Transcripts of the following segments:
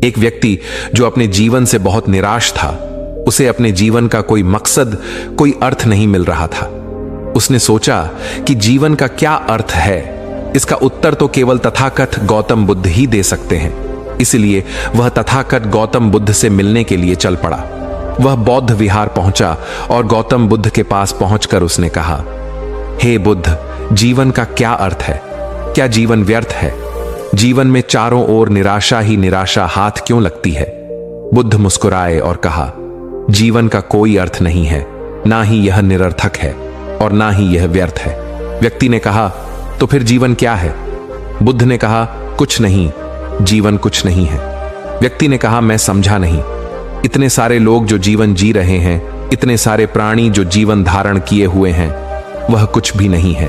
एक व्यक्ति जो अपने जीवन से बहुत निराश था, उसे अपने जीवन का कोई मकसद, कोई अर्थ नहीं मिल रहा था। उसने सोचा कि जीवन का क्या अर्थ है। इसका उत्तर तो केवल तथाकथ गौतम बुद्ध ही दे सकते हैं। इसलिए वह तथाकथ गौतम बुद्ध से मिलने के लिए चल पड़ा। वह बौद्ध विहार पहुंचा और गौतम बुद्ध के पास पहुंचकर उसने कहा, हे बुद्ध, जीवन का क्या अर्थ है? क्या जीवन व्यर्थ है? जीवन में चारों ओर निराशा ही निराशा हाथ क्यों लगती है? बुद्ध मुस्कुराए और कहा, जीवन का कोई अर्थ नहीं है, ना ही यह निरर्थक है और ना ही यह व्यर्थ है। व्यक्ति ने कहा, तो फिर जीवन क्या है? बुद्ध ने कहा, कुछ नहीं, जीवन कुछ नहीं है। व्यक्ति ने कहा, मैं समझा नहीं। इतने सारे लोग जो जीवन जी रहे हैं, इतने सारे प्राणी जो जीवन धारण किए हुए हैं, वह कुछ भी नहीं है।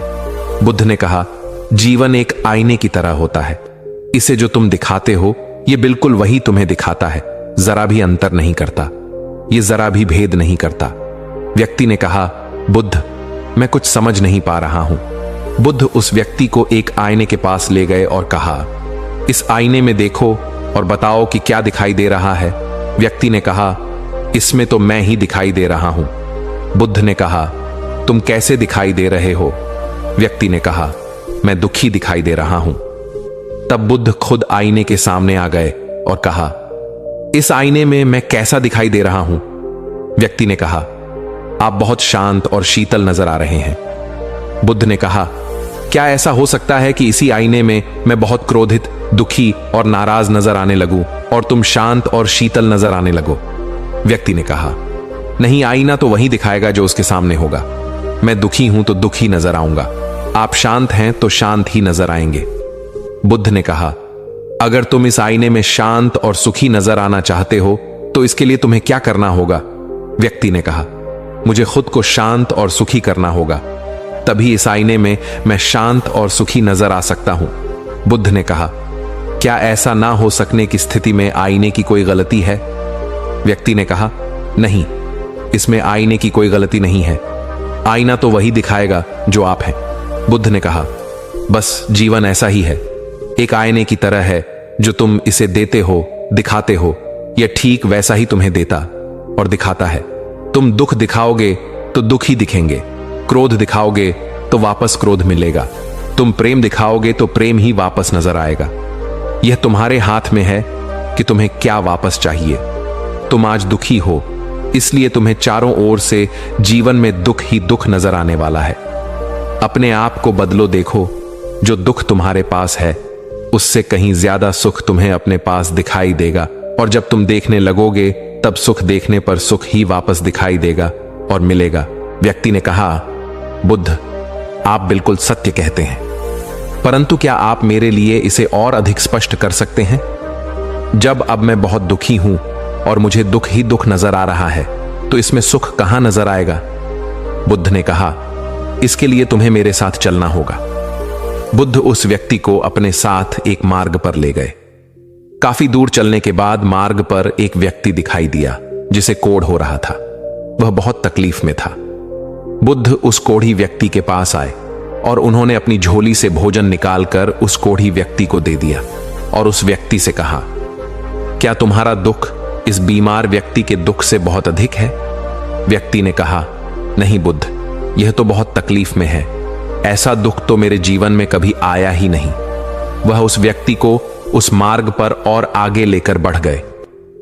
बुद्ध ने कहा, जीवन एक आईने की तरह होता है। इसे जो तुम दिखाते हो, यह बिल्कुल वही तुम्हें दिखाता है, जरा भी अंतर नहीं करता, यह जरा भी भेद नहीं करता। व्यक्ति ने कहा, बुद्ध, मैं कुछ समझ नहीं पा रहा हूं। बुद्ध उस व्यक्ति को एक आईने के पास ले गए और कहा, इस आईने में देखो और बताओ कि क्या दिखाई दे रहा है। व्यक्ति ने कहा, इसमें तो मैं ही दिखाई दे रहा हूं। बुद्ध ने कहा, तुम कैसे दिखाई दे रहे हो? व्यक्ति ने कहा, मैं दुखी दिखाई दे रहा हूं। तब बुद्ध खुद आईने के सामने आ गए और कहा, इस आईने में मैं कैसा दिखाई दे रहा हूं? व्यक्ति ने कहा, आप बहुत शांत और शीतल नजर आ रहे हैं। बुद्ध ने कहा, क्या ऐसा हो सकता है कि इसी आईने में मैं बहुत क्रोधित, दुखी और नाराज नजर आने लगूं और तुम शांत और शीतल नजर आने लगो? व्यक्ति ने कहा, नहीं, आईना तो वही दिखाएगा जो उसके सामने होगा। मैं दुखी हूं तो दुखी नजर आऊंगा, आप शांत हैं तो शांत ही नजर आएंगे। बुद्ध ने कहा, अगर तुम इस आईने में शांत और सुखी नजर आना चाहते हो तो इसके लिए तुम्हें क्या करना होगा? व्यक्ति ने कहा, मुझे खुद को शांत और सुखी करना होगा, तभी इस आईने में मैं शांत और सुखी नजर आ सकता हूं। बुद्ध ने कहा, क्या ऐसा ना हो सकने की स्थिति में आईने की कोई गलती है? व्यक्ति ने कहा, नहीं, इसमें आईने की कोई गलती नहीं है, आईना तो वही दिखाएगा जो आप हैं। बुद्ध ने कहा, बस जीवन ऐसा ही है, एक आईने की तरह है, जो तुम इसे देते हो, दिखाते हो, यह ठीक वैसा ही तुम्हें देता और दिखाता है। तुम दुख दिखाओगे तो दुख ही दिखेंगे, क्रोध दिखाओगे तो वापस क्रोध मिलेगा, तुम प्रेम दिखाओगे तो प्रेम ही वापस नजर आएगा। यह तुम्हारे हाथ में है कि तुम्हें क्या वापस चाहिए। तुम आज दुखी हो, इसलिए तुम्हें चारों ओर से जीवन में दुख ही दुख नजर आने वाला है। अपने आप को बदलो, देखो, जो दुख तुम्हारे पास है उससे कहीं ज्यादा सुख तुम्हें अपने पास दिखाई देगा, और जब तुम देखने लगोगे तब सुख देखने पर सुख ही वापस दिखाई देगा और मिलेगा। व्यक्ति ने कहा, बुद्ध, आप बिल्कुल सत्य कहते हैं, परंतु क्या आप मेरे लिए इसे और अधिक स्पष्ट कर सकते हैं? जब अब मैं बहुत दुखी हूं और मुझे दुख ही दुख नजर आ रहा है, तो इसमें सुख कहां नजर आएगा? बुद्ध ने कहा, इसके लिए तुम्हें मेरे साथ चलना होगा। बुद्ध उस व्यक्ति को अपने साथ एक मार्ग पर ले गए। काफी दूर चलने के बाद मार्ग पर एक व्यक्ति दिखाई दिया जिसे कोढ़ हो रहा था। वह बहुत तकलीफ में था। बुद्ध उस कोढ़ी व्यक्ति के पास आए और उन्होंने अपनी झोली से भोजन निकालकर उस कोढ़ी व्यक्ति को दे दिया और उस व्यक्ति से कहा, क्या तुम्हारा दुख इस बीमार व्यक्ति के दुख से बहुत अधिक है? व्यक्ति ने कहा, नहीं बुद्ध, यह तो बहुत तकलीफ में है, ऐसा दुख तो मेरे जीवन में कभी आया ही नहीं। वह उस व्यक्ति को उस मार्ग पर और आगे लेकर बढ़ गए।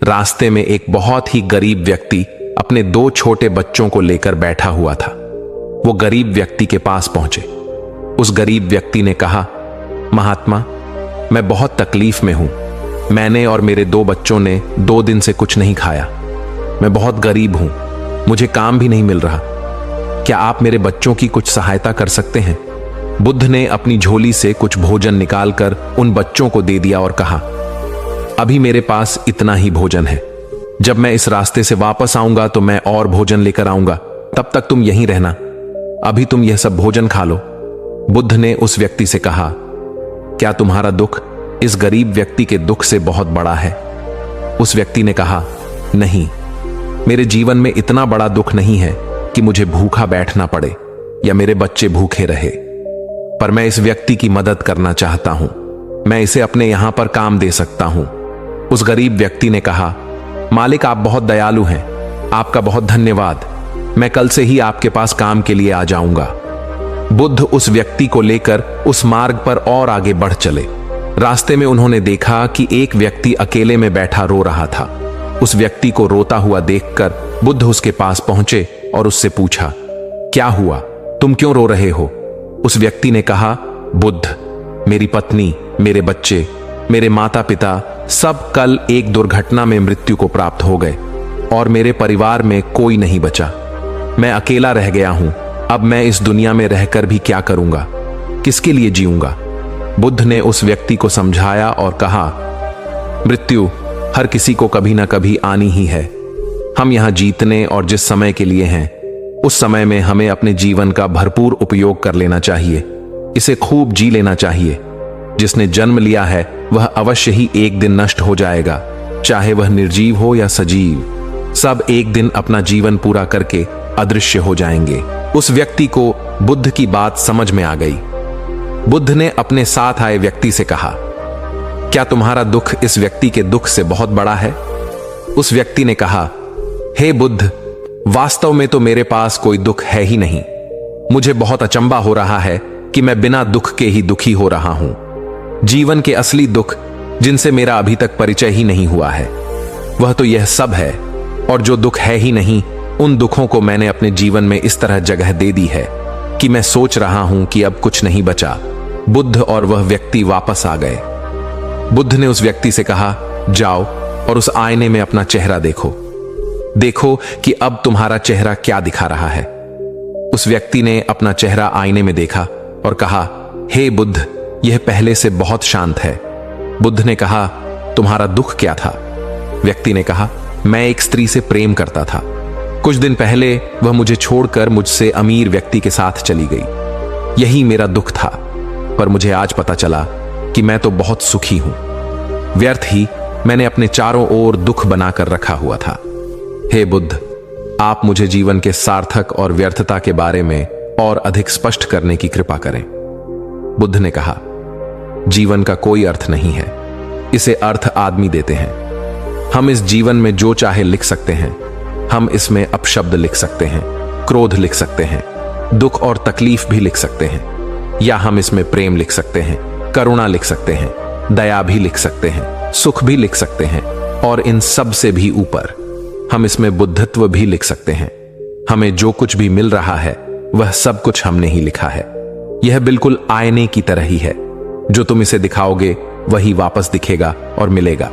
रास्ते में एक बहुत ही गरीब व्यक्ति अपने 2 छोटे बच्चों को लेकर बैठा हुआ था। वो गरीब व्यक्ति के पास पहुंचे। उस गरीब व्यक्ति ने कहा, महात्मा, मैं बहुत तकलीफ में हूं। मैंने और मेरे 2 बच्चों ने 2 दिन से कुछ नहीं खाया। मैं बहुत गरीब हूं, मुझे काम भी नहीं मिल रहा। क्या आप मेरे बच्चों की कुछ सहायता कर सकते हैं? बुद्ध ने अपनी झोली से कुछ भोजन निकालकर उन बच्चों को दे दिया और कहा, अभी मेरे पास इतना ही भोजन है, जब मैं इस रास्ते से वापस आऊंगा तो मैं और भोजन लेकर आऊंगा, तब तक तुम यहीं रहना, अभी तुम यह सब भोजन खा लो। बुद्ध ने उस व्यक्ति से कहा, क्या तुम्हारा दुख इस गरीब व्यक्ति के दुख से बहुत बड़ा है? उस व्यक्ति ने कहा, नहीं, मेरे जीवन में इतना बड़ा दुख नहीं है कि मुझे भूखा बैठना पड़े या मेरे बच्चे भूखे रहे, पर मैं इस व्यक्ति की मदद करना चाहता हूं। मैं इसे अपने यहां पर काम दे सकता हूं। उस गरीब व्यक्ति ने कहा, मालिक आप बहुत दयालु हैं, आपका बहुत धन्यवाद, मैं कल से ही आपके पास काम के लिए आ जाऊंगा। बुद्ध उस व्यक्ति को लेकर उस मार्ग पर और आगे बढ़ चले। रास्ते में उन्होंने देखा कि एक व्यक्ति अकेले में बैठा रो रहा था। उस व्यक्ति को रोता हुआ देखकर बुद्ध उसके पास पहुंचे और उससे पूछा, क्या हुआ, तुम क्यों रो रहे हो? उस व्यक्ति ने कहा, बुद्ध, मेरी पत्नी, मेरे बच्चे, मेरे माता पिता सब कल एक दुर्घटना में मृत्यु को प्राप्त हो गए और मेरे परिवार में कोई नहीं बचा। मैं अकेला रह गया हूं। अब मैं इस दुनिया में रहकर भी क्या करूंगा, किसके लिए जीऊंगा? बुद्ध ने उस व्यक्ति को समझाया और कहा, मृत्यु हर किसी को कभी ना कभी आनी ही है। हम यहां जीतने और जिस समय के लिए हैं, उस समय में हमें अपने जीवन का भरपूर उपयोग कर लेना चाहिए, इसे खूब जी लेना चाहिए। जिसने जन्म लिया है वह अवश्य ही एक दिन नष्ट हो जाएगा, चाहे वह निर्जीव हो या सजीव। सब एक दिन अपना जीवन पूरा करके अदृश्य हो जाएंगे। उस व्यक्ति को बुद्ध की बात समझ में आ गई। बुद्ध ने अपने साथ आए व्यक्ति से कहा, क्या तुम्हारा दुख इस व्यक्ति के दुख से बहुत बड़ा है? उस व्यक्ति ने कहा, हे बुद्ध, वास्तव में तो मेरे पास कोई दुख है ही नहीं। मुझे बहुत अचंभा हो रहा है कि मैं बिना दुख के ही दुखी हो रहा हूं। जीवन के असली दुख, जिनसे मेरा अभी तक परिचय ही नहीं हुआ है, वह तो यह सब है, और जो दुख है ही नहीं, उन दुखों को मैंने अपने जीवन में इस तरह जगह दे दी है कि मैं सोच रहा हूं कि अब कुछ नहीं बचा। बुद्ध और वह व्यक्ति वापस आ गए। बुद्ध ने उस व्यक्ति से कहा, जाओ और उस आईने में अपना चेहरा देखो। देखो कि अब तुम्हारा चेहरा क्या दिखा रहा है। उस व्यक्ति ने अपना चेहरा आईने में देखा और कहा, हे बुद्ध, यह पहले से बहुत शांत है। बुद्ध ने कहा, तुम्हारा दुख क्या था? व्यक्ति ने कहा, मैं एक स्त्री से प्रेम करता था। कुछ दिन पहले वह मुझे छोड़कर मुझसे अमीर व्यक्ति के साथ चली गई। यही मेरा दुख था, पर मुझे आज पता चला कि मैं तो बहुत सुखी हूं। व्यर्थ ही मैंने अपने चारों ओर दुख बनाकर रखा हुआ था। हे बुद्ध, आप मुझे जीवन के सार्थक और व्यर्थता के बारे में और अधिक स्पष्ट करने की कृपा करें। बुद्ध ने कहा, जीवन का कोई अर्थ नहीं है, इसे अर्थ आदमी देते हैं। हम इस जीवन में जो चाहे लिख सकते हैं। हम इसमें अपशब्द लिख सकते हैं, क्रोध लिख सकते हैं, दुख और तकलीफ भी लिख सकते हैं, या हम इसमें प्रेम लिख सकते हैं, करुणा लिख सकते हैं, दया भी लिख सकते हैं, सुख भी लिख सकते हैं, और इन सब से भी ऊपर हम इसमें बुद्धत्व भी लिख सकते हैं। हमें जो कुछ भी मिल रहा है वह सब कुछ हमने ही लिखा है। यह बिल्कुल आईने की तरह ही है। जो तुम इसे दिखाओगे वही वापस दिखेगा और मिलेगा।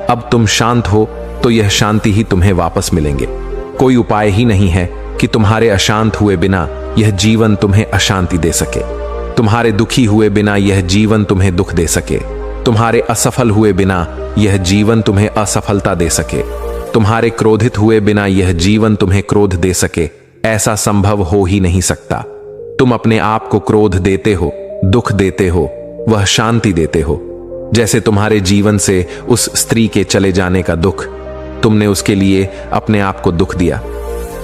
अब तुम शांत हो तो यह शांति ही तुम्हें वापस मिलेंगे। कोई उपाय ही नहीं है कि तुम्हारे अशांत हुए बिना यह जीवन तुम्हें अशांति दे सके। तुम्हारे दुखी हुए बिना यह जीवन तुम्हें दुख दे सके। तुम्हारे असफल हुए बिना यह जीवन तुम्हें असफलता दे सके। तुम्हारे क्रोधित हुए बिना यह जीवन तुम्हें क्रोध दे सके, ऐसा संभव हो ही नहीं सकता। तुम अपने आप को क्रोध देते हो, दुख देते हो, वह शांति देते हो। जैसे तुम्हारे जीवन से उस स्त्री के चले जाने का दुख, तुमने उसके लिए अपने आप को दुख दिया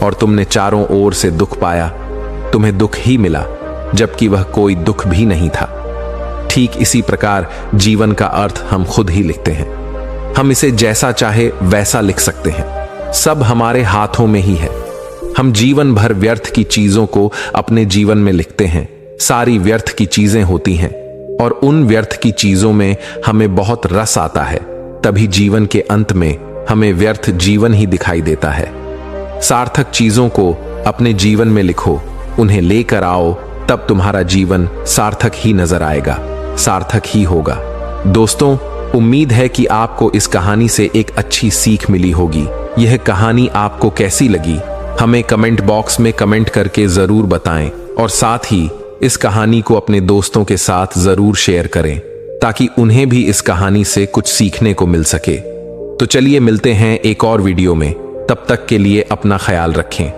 और तुमने चारों ओर से दुख पाया। तुम्हें दुख ही मिला, जबकि वह कोई दुख भी नहीं था। ठीक इसी प्रकार जीवन का अर्थ हम खुद ही लिखते हैं। हम इसे जैसा चाहे वैसा लिख सकते हैं। सब हमारे हाथों में ही है। हम जीवन भर व्यर्थ की चीजों को अपने जीवन में लिखते हैं। सारी व्यर्थ की चीजें होती हैं और उन व्यर्थ की चीजों में हमें बहुत रस आता है। तभी जीवन के अंत में हमें व्यर्थ जीवन ही दिखाई देता है। सार्थक चीजों को अपने जीवन में लिखो, उन्हें लेकर आओ, तब तुम्हारा जीवन सार्थक ही नजर आएगा, सार्थक ही होगा। दोस्तों, उम्मीद है कि आपको इस कहानी से एक अच्छी सीख मिली होगी। यह कहानी आपको कैसी लगी हमें कमेंट बॉक्स में कमेंट करके जरूर बताएं और साथ ही इस कहानी को अपने दोस्तों के साथ जरूर शेयर करें ताकि उन्हें भी इस कहानी से कुछ सीखने को मिल सके। तो चलिए मिलते हैं एक और वीडियो में। तब तक के लिए अपना ख्याल रखें।